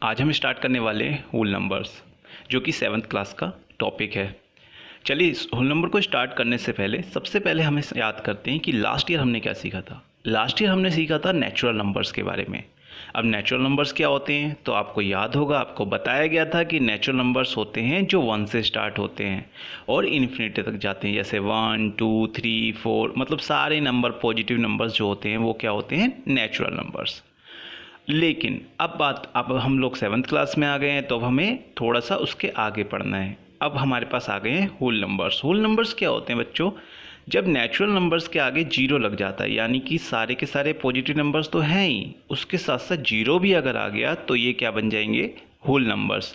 आज हम स्टार्ट करने वाले हैं होल नंबर्स, जो कि 7th क्लास का टॉपिक है। चलिए इस होल नंबर को स्टार्ट करने से पहले सबसे पहले हमें याद करते हैं कि लास्ट ईयर हमने क्या सीखा था। लास्ट ईयर हमने सीखा था नेचुरल नंबर्स के बारे में। अब नेचुरल नंबर्स क्या होते हैं तो आपको याद होगा, आपको बताया गया था कि नेचुरल नंबर्स होते हैं जो 1 से स्टार्ट होते हैं और इन्फिनिटी तक जाते हैं, जैसे 1, 2, 3, 4, मतलब सारे नंबर पॉजिटिव नंबर्स जो होते हैं वो क्या होते हैं, नेचुरल नंबर्स। लेकिन अब हम लोग 7th क्लास में आ गए हैं, तो अब हमें थोड़ा सा उसके आगे पढ़ना है। अब हमारे पास आ गए हैं होल नंबर्स। होल नंबर्स क्या होते हैं बच्चों, जब नेचुरल नंबर्स के आगे जीरो लग जाता है, यानी कि सारे के सारे पॉजिटिव नंबर्स तो हैं ही, उसके साथ साथ जीरो भी अगर आ गया तो ये क्या बन जाएंगे, होल नंबर्स।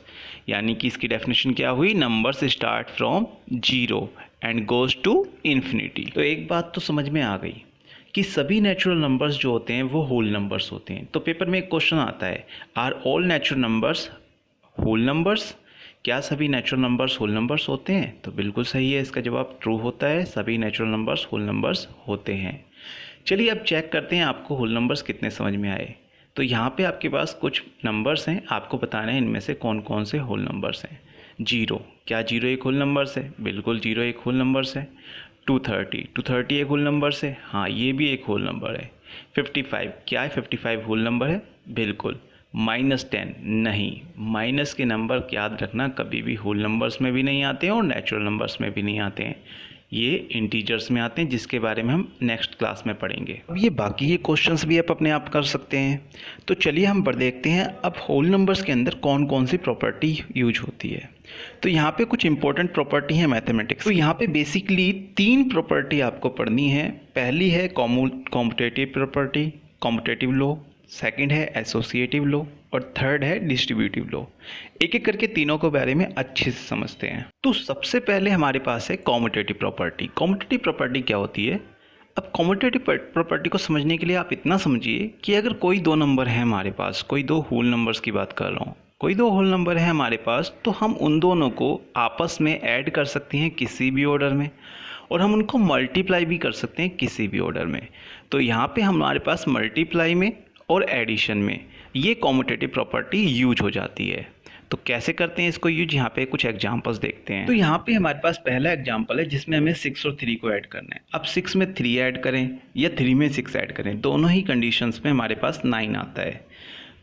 यानी कि इसकी डेफिनेशन क्या हुई, numbers start from zero and goes to infinity. तो एक बात तो समझ में आ गई कि सभी नेचुरल नंबर्स जो होते हैं वो होल नंबर्स होते हैं। तो पेपर में एक क्वेश्चन आता है, are all natural numbers whole numbers? क्या सभी नेचुरल नंबर्स होल नंबर्स होते हैं? तो बिल्कुल सही है, इसका जवाब ट्रू होता है, सभी नेचुरल नंबर्स होल नंबर्स होते हैं। चलिए अब चेक करते हैं आपको होल नंबर्स कितने समझ में आए। तो यहाँ पे आपके पास कुछ नंबर्स हैं, आपको बताना है इनमें से कौन कौन से होल नंबर्स हैं। जीरो, क्या जीरो एक होल नंबर्स है? बिल्कुल जीरो एक होल नंबर्स है। 230 एक होल नंबर्स है, हाँ ये भी एक होल नंबर है। 55, क्या है 55 होल नंबर है? बिल्कुल। -10, नहीं, माइनस के नंबर याद रखना कभी भी होल नंबर्स में भी नहीं आते हैं और नेचुरल नंबर्स में भी नहीं आते हैं, ये इंटीजर्स में आते हैं, जिसके बारे में हम नेक्स्ट क्लास में पढ़ेंगे। अब ये बाकी ये क्वेश्चंस भी आप अपने आप कर सकते हैं। तो चलिए हम देखते हैं अब होल नंबर्स के अंदर कौन कौन सी प्रॉपर्टी यूज होती है। तो यहाँ पे कुछ इंपॉर्टेंट प्रॉपर्टी है मैथमेटिक्स। तो यहाँ पे बेसिकली 3 प्रॉपर्टी आपको पढ़नी है। पहली है competitive property, competitive law, second है एसोसिएटिव लॉ और थर्ड है डिस्ट्रीब्यूटिव लॉ। एक एक करके तीनों के बारे में अच्छे से समझते हैं। तो सबसे पहले हमारे पास है कॉम्पिटेटिव प्रॉपर्टी। कॉम्पिटेटिव प्रॉपर्टी क्या होती है? अब कॉम्पिटेटिव प्रॉपर्टी को समझने के लिए आप इतना समझिए कि अगर कोई दो नंबर है हमारे पास, कोई दो होल नंबर्स की बात कर रहा हूँ, कोई दो होल नंबर है हमारे पास, तो हम उन दोनों को आपस में ऐड कर सकते हैं किसी भी ऑर्डर में, और हम उनको मल्टीप्लाई भी कर सकते हैं किसी भी ऑर्डर में। तो यहाँ पे हमारे पास मल्टीप्लाई में और एडिशन में ये कॉम्पिटेटिव प्रॉपर्टी यूज हो जाती है। तो कैसे करते हैं इसको यूज, यहाँ पे कुछ एग्जांपल्स देखते हैं। तो यहाँ पे हमारे पास पहला एग्जांपल है जिसमें हमें 6 और 3 को ऐड करना है। अब 6 में 3 ऐड करें या 3 में 6 ऐड करें, दोनों ही कंडीशंस में हमारे पास 9 आता है।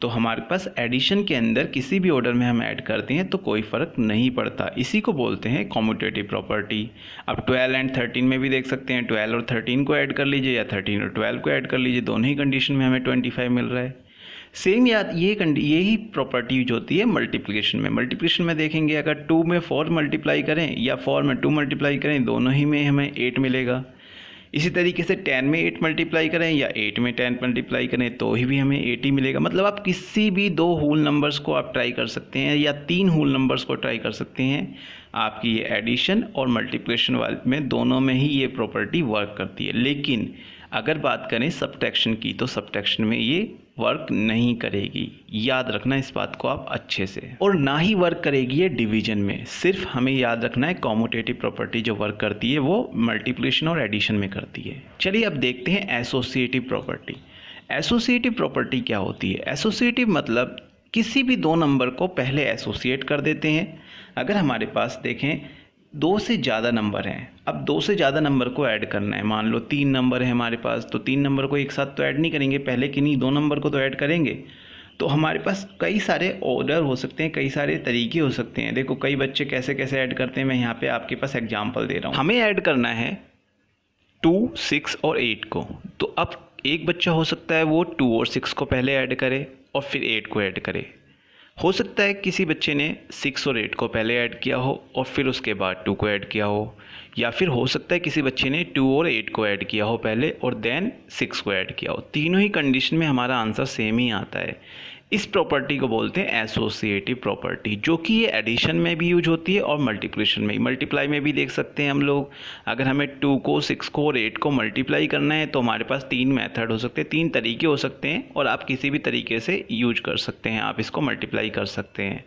तो हमारे पास एडिशन के अंदर किसी भी ऑर्डर में हम ऐड करते हैं तो कोई फ़र्क नहीं पड़ता, इसी को बोलते हैं कॉम्पिटेटिव प्रॉपर्टी। अब 12 एंड 13 में भी देख सकते हैं, 12 और 13 को ऐड कर लीजिए या 13 और 12 को ऐड कर लीजिए, दोनों ही कंडीशन में हमें 25 मिल रहा है। सेम याद यही प्रॉपर्टी यूज होती है मल्टीप्लिकेशन में। मल्टीप्लिकेशन में देखेंगे, अगर 2 में 4 मल्टीप्लाई करें या 4 में 2 मल्टीप्लाई करें, दोनों ही में हमें 8 मिलेगा। इसी तरीके से 10 में 8 मल्टीप्लाई करें या 8 में 10 मल्टीप्लाई करें तो ही भी हमें 8 ही मिलेगा। मतलब आप किसी भी 2 होल नंबर्स को आप ट्राई कर सकते हैं या 3 होल नंबर्स को ट्राई कर सकते हैं। आपकी ये एडिशन और मल्टीप्लिकेशन वाले में दोनों में ही ये प्रॉपर्टी वर्क करती है। लेकिन अगर बात करें सब्ट्रैक्शन की, तो सब्ट्रैक्शन में ये वर्क नहीं करेगी, याद रखना इस बात को आप अच्छे से। और ना ही वर्क करेगी ये डिवीजन में, सिर्फ हमें याद रखना है कॉम्पिटेटिव प्रॉपर्टी जो वर्क करती है वो मल्टीप्लिकेशन और एडिशन में करती है। चलिए अब देखते हैं एसोसिएटिव प्रॉपर्टी। एसोसिएटिव प्रॉपर्टी क्या होती है? एसोसिएटिव मतलब किसी भी 2 नंबर को पहले एसोसिएट कर देते हैं। अगर हमारे पास देखें 2 से ज़्यादा नंबर हैं, अब 2 से ज़्यादा नंबर को ऐड करना है, मान लो 3 नंबर है हमारे पास, तो 3 नंबर को एक साथ तो ऐड नहीं करेंगे पहले, किन्हीं 2 नंबर को तो ऐड करेंगे। तो हमारे पास कई सारे ऑर्डर हो सकते हैं, कई सारे तरीके हो सकते हैं। देखो कई बच्चे कैसे कैसे ऐड करते हैं, मैं यहाँ पे आपके पास एग्जांपल दे रहा हूँ। हमें ऐड करना है 2, 6 और 8 को। तो अब एक बच्चा हो सकता है वो 2 और 6 को पहले ऐड करे और फिर 8 को ऐड करे। हो सकता है किसी बच्चे ने 6 और 8 को पहले ऐड किया हो और फिर उसके बाद 2 को ऐड किया हो, या फिर हो सकता है किसी बच्चे ने 2 और 8 को ऐड किया हो पहले और देन 6 को ऐड किया हो। तीनों ही कंडीशन में हमारा आंसर सेम ही आता है। इस प्रॉपर्टी को बोलते हैं एसोसिएटिव प्रॉपर्टी, जो कि ये एडिशन में भी यूज होती है और मल्टीप्लिकेशन में, मल्टीप्लाई में भी देख सकते हैं हम लोग। अगर हमें 2 को 6 को और 8 को मल्टीप्लाई करना है तो हमारे पास 3 मेथड हो सकते हैं, 3 तरीके हो सकते हैं और आप किसी भी तरीके से यूज कर सकते हैं, आप इसको मल्टीप्लाई कर सकते हैं।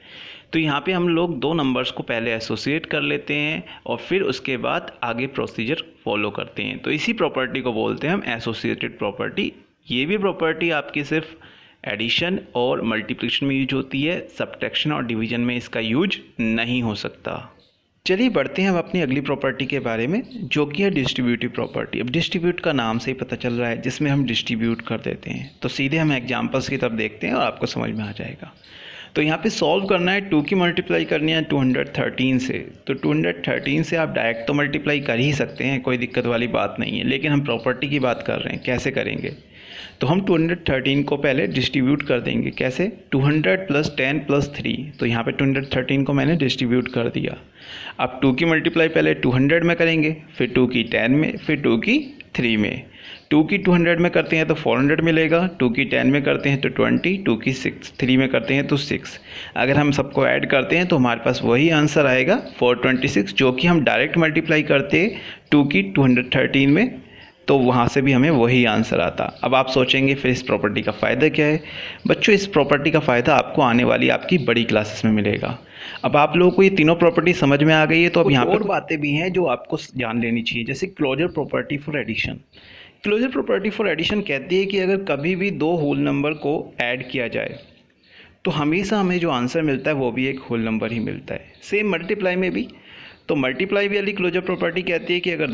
तो यहाँ पे हम लोग 2 नंबर्स को पहले एसोसिएट कर लेते हैं और फिर उसके बाद आगे प्रोसीजर फॉलो करते हैं। तो इसी प्रॉपर्टी को बोलते हैं हम एसोसिएटेड प्रॉपर्टी। ये भी प्रॉपर्टी आपकी सिर्फ एडिशन और मल्टीप्लिकेशन में यूज होती है, सब्ट्रैक्शन और डिवीजन में इसका यूज नहीं हो सकता। चलिए बढ़ते हैं हम अपनी अगली प्रॉपर्टी के बारे में, जो कि है डिस्ट्रीब्यूटिव प्रॉपर्टी। अब डिस्ट्रीब्यूट का नाम से ही पता चल रहा है, जिसमें हम डिस्ट्रीब्यूट कर देते हैं। तो सीधे हम एग्जांपल्स की तरफ देखते हैं और आपको समझ में आ जाएगा। तो यहाँ पे सॉल्व करना है, 2 की मल्टीप्लाई करनी है 213 से। तो 213 से आप डायरेक्ट तो मल्टीप्लाई कर ही सकते हैं, कोई दिक्कत वाली बात नहीं है, लेकिन हम प्रॉपर्टी की बात कर रहे हैं, कैसे करेंगे। तो हम 213 को पहले डिस्ट्रीब्यूट कर देंगे। कैसे? 200 + 10 + 3। तो यहाँ पे 213 को मैंने डिस्ट्रीब्यूट कर दिया। अब 2 की मल्टीप्लाई पहले 200 में करेंगे, फिर 2 की 10 में, फिर 2 की 3 में। 2 की 200 में करते हैं तो 400 मिलेगा, 2 की 10 में करते हैं तो 20, 2 की 3 में करते हैं तो 6। अगर हम सबको ऐड करते हैं तो हमारे पास वही आंसर आएगा 426, जो कि हम डायरेक्ट मल्टीप्लाई करते 2 की 213 में, तो वहाँ से भी हमें वही आंसर आता। अब आप सोचेंगे फिर इस प्रॉपर्टी का फ़ायदा क्या है। बच्चों, इस प्रॉपर्टी का फ़ायदा आपको आने वाली आपकी बड़ी क्लासेस में मिलेगा। अब आप लोगों को ये तीनों प्रॉपर्टी समझ में आ गई है, तो अब यहाँ पर और बातें भी हैं जो आपको जान लेनी चाहिए, जैसे closure property for addition. Closure property for addition कहती है कि अगर कभी भी 2 होल नंबर को ऐड किया जाए तो हमेशा हमें जो आंसर मिलता है वो भी एक होल नंबर ही मिलता है। सेम मल्टीप्लाई में भी। तो मल्टीप्लाई वाली क्लोजर प्रॉपर्टी कहती है कि अगर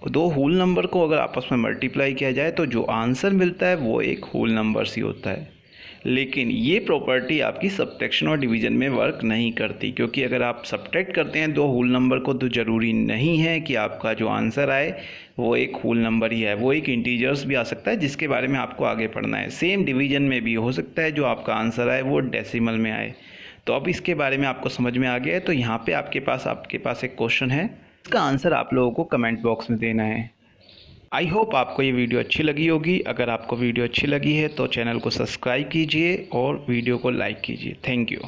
दो होल नंबर को अगर आपस में मल्टीप्लाई किया जाए तो जो आंसर मिलता है वो एक होल नंबर ही होता है। लेकिन ये प्रॉपर्टी आपकी सब्ट्रैक्शन और डिवीज़न में वर्क नहीं करती, क्योंकि अगर आप सब्ट्रैक्ट करते हैं 2 होल नंबर को तो ज़रूरी नहीं है कि आपका जो आंसर आए वो एक होल नंबर ही है, वो एक इंटीजर्स भी आ सकता है, जिसके बारे में आपको आगे पढ़ना है। सेम डिवीज़न में भी हो सकता है जो आपका आंसर आए वो डेसिमल में आए। तो अब इसके बारे में आपको समझ में आ गया है। तो यहाँ पे आपके पास एक क्वेश्चन है, इसका आंसर आप लोगों को कमेंट बॉक्स में देना है। आई होप आपको ये वीडियो अच्छी लगी होगी। अगर आपको वीडियो अच्छी लगी है तो चैनल को सब्सक्राइब कीजिए और वीडियो को लाइक कीजिए। Thank you.